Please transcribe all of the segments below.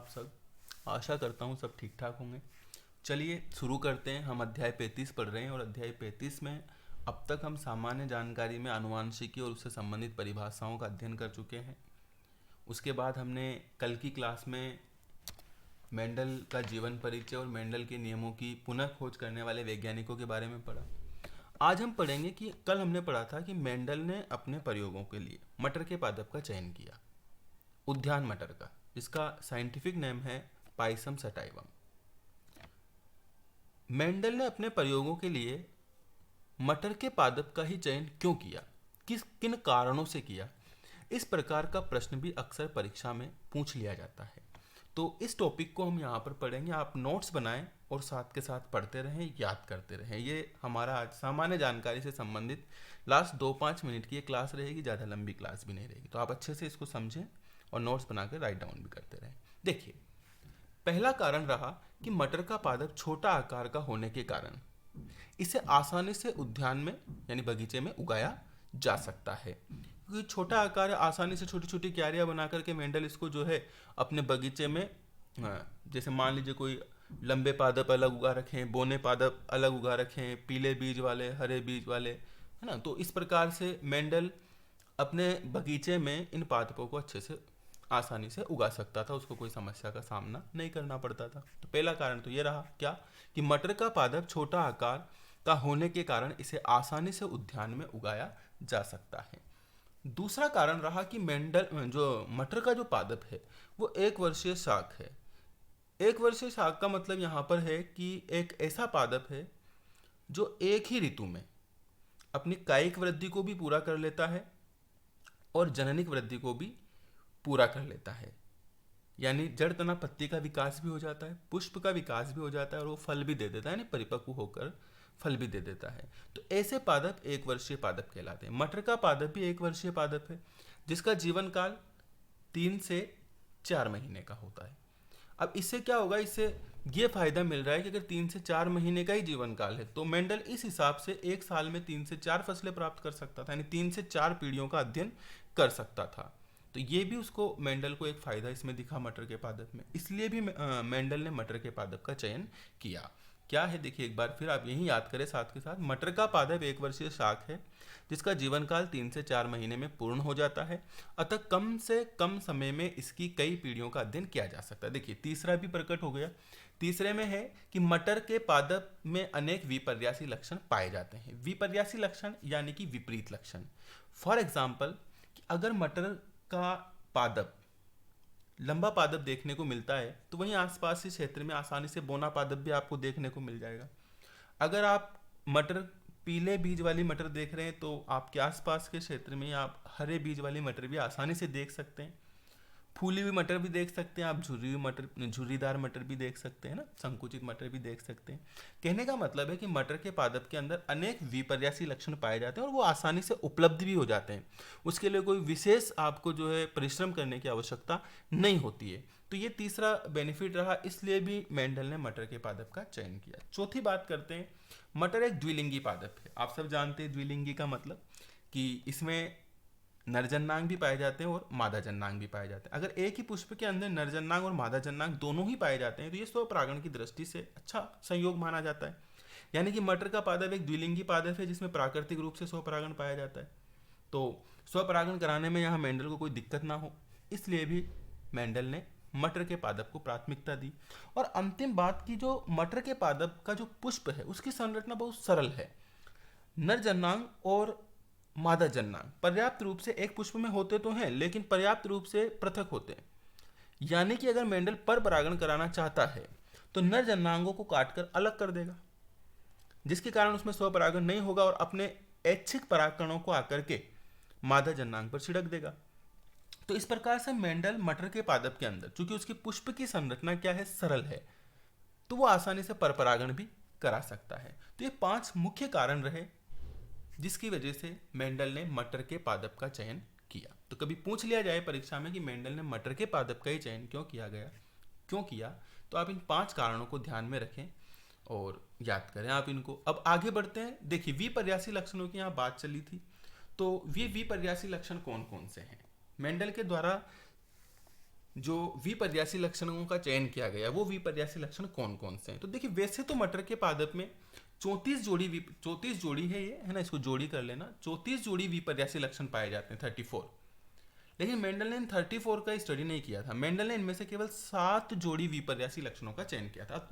आप सब। आशा करता हूँ सब ठीक ठाक होंगे। चलिए शुरू करते हैं। हम अध्याय 35 पढ़ रहे हैं और अध्याय 35 में अब तक हम सामान्य जानकारी में आनुवांशिकी और उससे संबंधित परिभाषाओं का अध्ययन कर चुके हैं। उसके बाद हमने कल की क्लास में मेंडल का जीवन परिचय और मेंडल के नियमों की पुनः खोज करने वाले वैज्ञानिकों के बारे में पढ़ा। आज हम पढ़ेंगे कि कल हमने पढ़ा था कि मेंडल ने अपने प्रयोगों के लिए मटर के पादप का चयन किया, उद्यान मटर का, जिसका साइंटिफिक नेम है पाइसम सटाइवम। मेंडल ने अपने प्रयोगों के लिए मटर के पादप का ही चयन क्यों किया, किन कारणों से किया, इस प्रकार का प्रश्न भी अक्सर परीक्षा में पूछ लिया जाता है। तो इस टॉपिक को हम यहाँ पर पढ़ेंगे। आप नोट्स बनाएं और साथ के साथ पढ़ते रहें, याद करते रहें। ये हमारा आज सामान्य जानकारी से संबंधित लास्ट 2-5 मिनट की ये क्लास रहेगी, ज़्यादा लंबी क्लास भी नहीं रहेगी। तो आप अच्छे से इसको समझें और नोट्स बनाकर राइट डाउन भी करते रहें। देखिए, पहला कारण रहा कि मटर का पादप छोटा आकार का होने के कारण इसे आसानी से उद्यान में यानी बगीचे में उगाया जा सकता है। क्योंकि छोटा आकार है, आसानी से छोटी छोटी क्यारियां बना करके मेंडल इसको जो है अपने बगीचे में, जैसे मान लीजिए कोई लंबे पादप अलग उगा रखे हैं, बोने पादप अलग उगा रखे हैं, पीले बीज वाले, हरे बीज वाले, है ना। तो इस प्रकार से मेंडल अपने बगीचे में इन पादपों को अच्छे से आसानी से उगा सकता था, उसको कोई समस्या का सामना नहीं करना पड़ता था। तो पहला कारण तो ये रहा क्या, कि मटर का पादप छोटा आकार का होने के कारण इसे आसानी से उद्यान में उगाया जा सकता है। दूसरा कारण रहा कि मेंडल जो मटर का जो पादप है वो 1 वर्षीय शाक है। 1 वर्षीय शाक का मतलब यहाँ पर है कि एक ऐसा पादप है जो एक ही ऋतु में अपनी कायिक वृद्धि को भी पूरा कर लेता है और जननिक वृद्धि को भी पूरा कर लेता है। यानी जड़ तना पत्ती का विकास भी हो जाता है, पुष्प का विकास भी हो जाता है और वो फल भी दे देता है, यानी परिपक्व होकर फल भी दे देता है। तो ऐसे पादप 1 वर्षीय पादप कहलाते हैं। मटर का पादप भी 1 वर्षीय पादप है, जिसका जीवन काल 3 से 4 महीने का होता है। अब इससे क्या होगा, इससे ये फायदा मिल रहा है कि अगर 3 से 4 महीने का ही जीवन काल है तो मेंडल इस हिसाब से एक साल में 3 से 4 फसलें प्राप्त कर सकता था, यानी 3 से 4 पीढ़ियों का अध्ययन कर सकता था। तो ये भी उसको मेंडल को एक फायदा इसमें दिखा मटर के पादप में, इसलिए भी मेंडल ने मटर के पादप का चयन किया। क्या है देखिए, एक बार फिर आप यही याद करें साथ के साथ। मटर का पादप 1 वर्षीय शाक है जिसका जीवन काल 3 से 4 महीने में पूर्ण हो जाता है, अतः कम से कम समय में इसकी कई पीढ़ियों का अध्ययन किया जा सकता है। देखिए, तीसरा भी प्रकट हो गया। तीसरे में है कि मटर के पादप में अनेक विपर्यासी लक्षण पाए जाते हैं। विपर्यासी लक्षण यानी कि विपरीत लक्षण। फॉर एग्जाम्पल, अगर मटर का पादप लंबा पादप देखने को मिलता है तो वहीं आसपास के क्षेत्र में आसानी से बोना पादप भी आपको देखने को मिल जाएगा। अगर आप मटर पीले बीज वाली मटर देख रहे हैं तो आपके आसपास के क्षेत्र में आप हरे बीज वाली मटर भी आसानी से देख सकते हैं। फूली हुई मटर भी देख सकते हैं आप, झुर्री हुई मटर, झुर्रीदार मटर भी देख सकते हैं ना, संकुचित मटर भी देख सकते हैं। कहने का मतलब है कि मटर के पादप के अंदर अनेक विपर्यासी लक्षण पाए जाते हैं और वो आसानी से उपलब्ध भी हो जाते हैं। उसके लिए कोई विशेष आपको जो है परिश्रम करने की आवश्यकता नहीं होती है। तो ये तीसरा बेनिफिट रहा, इसलिए भी मेंडल ने मटर के पादप का चयन किया। चौथी बात करते हैं, मटर एक द्विलिंगी पादप है। आप सब जानते हैं द्विलिंगी का मतलब कि इसमें नरजन्नांग भी पाए जाते हैं और मादा जन्नांग भी पाए जाते हैं। अगर एक ही पुष्प के अंदर नरजन्नांग और मादा जन्नांग दोनों ही पाए जाते हैं तो ये स्वपरागण की दृष्टि से अच्छा संयोग माना जाता है। यानी कि मटर का पादप एक द्विलिंगी पादप है जिसमें प्राकृतिक रूप से स्वपरागण पाया जाता है। तो स्वपरागण कराने में यहाँ मेंडल को कोई दिक्कत ना हो, इसलिए भी मेंडल ने मटर के पादप को प्राथमिकता दी। और अंतिम बात की, जो मटर के पादप का जो पुष्प है उसकी संरचना बहुत सरल है। नरजन्नांग और मादा जन्नांग पर्याप्त रूप से एक पुष्प में होते तो हैं, लेकिन पर्याप्त रूप से पृथक होते हैं। यानी कि अगर मेंडल पर परागण कराना चाहता है तो नर जन्नांगों को काटकर अलग कर देगा, जिसके कारण उसमें स्वपरागण नहीं होगा और अपने ऐच्छिक परागकणों को आकर के मादा जन्नांग पर छिड़क देगा। तो इस प्रकार से मेंडल मटर के पादप के अंदर, चूंकि उसकी पुष्प की संरचना क्या है, सरल है, तो वो आसानी से पर परागण भी करा सकता है। तो ये 5 मुख्य कारण रहे जिसकी वजह से मेंडल ने मटर के पादप का चयन किया। तो कभी पूछ लिया जाए परीक्षा में कि मेंडल ने मटर के पादप का ही चयन क्यों किया, तो आप इन 5 कारणों को ध्यान में रखें और याद करें आप इनको। अब आगे बढ़ते हैं। देखिए, विपर्यासी लक्षणों की यहाँ बात चली थी, तो विपर्यासी लक्षण कौन कौन से हैं। मेंडल के द्वारा जो विपर्यासी लक्षणों का चयन किया गया वो विपर्यासी लक्षण कौन कौन से हैं। तो देखिए वैसे तो मटर के पादप में 34 जोड़ी है ये, है ना, इसको जोड़ी कर लेना, 34 जोड़ी विपर्यासी लक्षण पाए जाते हैं, 34। लेकिन मेंडल ने 34 का स्टडी नहीं किया था। मेंडल ने इनमें से केवल 7 जोड़ी विपर्यासी लक्षणों का चयन किया था। अब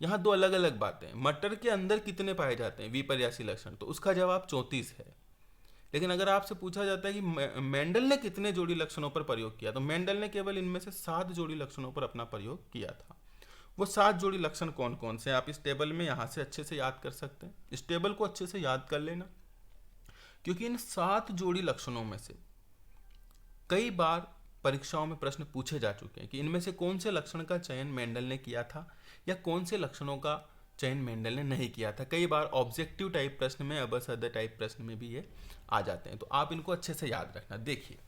यहाँ दो अलग अलग बातें हैं। मटर के अंदर कितने पाए जाते हैं विपर्यासी लक्षण, तो उसका जवाब 34 है। लेकिन अगर आपसे पूछा जाता है कि मेंडल ने कितने जोड़ी लक्षणों पर प्रयोग किया, तो मेंडल ने केवल इनमें से 7 जोड़ी लक्षणों पर अपना प्रयोग किया था। वो 7 जोड़ी लक्षण कौन कौन से हैं आप इस टेबल में यहाँ से अच्छे से याद कर सकते हैं। इस टेबल को अच्छे से याद कर लेना, क्योंकि इन 7 जोड़ी लक्षणों में से कई बार परीक्षाओं में प्रश्न पूछे जा चुके हैं कि इनमें से कौन से लक्षण का चयन मेंडल ने किया था या कौन से लक्षणों का चयन मेंडल ने नहीं किया था। कई बार ऑब्जेक्टिव टाइप प्रश्न में, अबसद टाइप प्रश्न में भी ये आ जाते हैं, तो आप इनको अच्छे से याद रखना। देखिए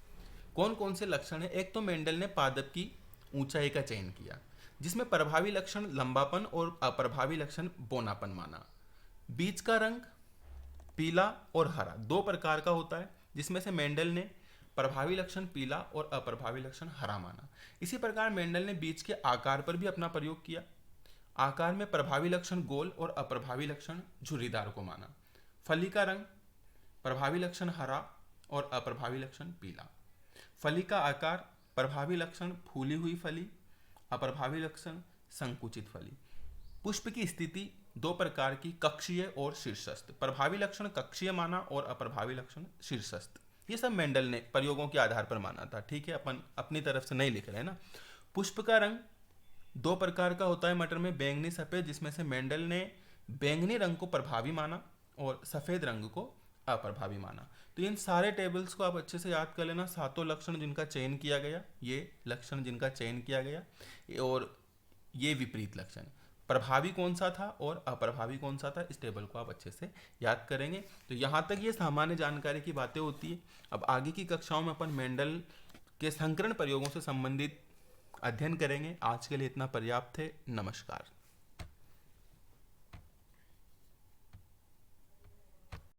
कौन कौन से लक्षण है। एक तो मेंडल ने पादप की ऊंचाई का चयन किया, जिसमें प्रभावी लक्षण लंबापन और अप्रभावी लक्षण बौनापन माना। बीज का रंग पीला और हरा 2 प्रकार का होता है, जिसमें से मेंडल ने प्रभावी लक्षण पीला और अप्रभावी लक्षण हरा माना। इसी प्रकार मेंडल ने बीज के आकार पर भी अपना प्रयोग किया। आकार में प्रभावी लक्षण गोल और अप्रभावी लक्षण झुर्रीदार को माना। फली का रंग प्रभावी लक्षण हरा और अप्रभावी लक्षण पीला। फली का आकार प्रभावी लक्षण फूली हुई फली, अप्रभावी लक्षण संकुचित फली। पुष्प की स्थिति 2 प्रकार की, कक्षीय और शीर्षस्थ। प्रभावी लक्षण कक्षीय माना और अप्रभावी लक्षण शीर्षस्थ। ये सब मेंडल ने प्रयोगों के आधार पर माना था, ठीक है, अपन अपनी तरफ से नहीं लिख रहे हैं ना। पुष्प का रंग 2 प्रकार का होता है मटर में, बैंगनी सफेद, जिसमें से मेंडल ने बैंगनी रंग को प्रभावी माना और सफेद रंग को अप्रभावी माना। तो इन सारे टेबल्स को आप अच्छे से याद कर लेना। 7 लक्षण जिनका चयन किया गया, ये लक्षण जिनका चयन किया गया, और ये विपरीत लक्षण, प्रभावी कौन सा था और अप्रभावी कौन सा था, इस टेबल को आप अच्छे से याद करेंगे। तो यहाँ तक ये सामान्य जानकारी की बातें होती है। अब आगे की कक्षाओं में अपन मेंडल के संकरण प्रयोगों से संबंधित अध्ययन करेंगे। आज के लिए इतना पर्याप्त है। नमस्कार।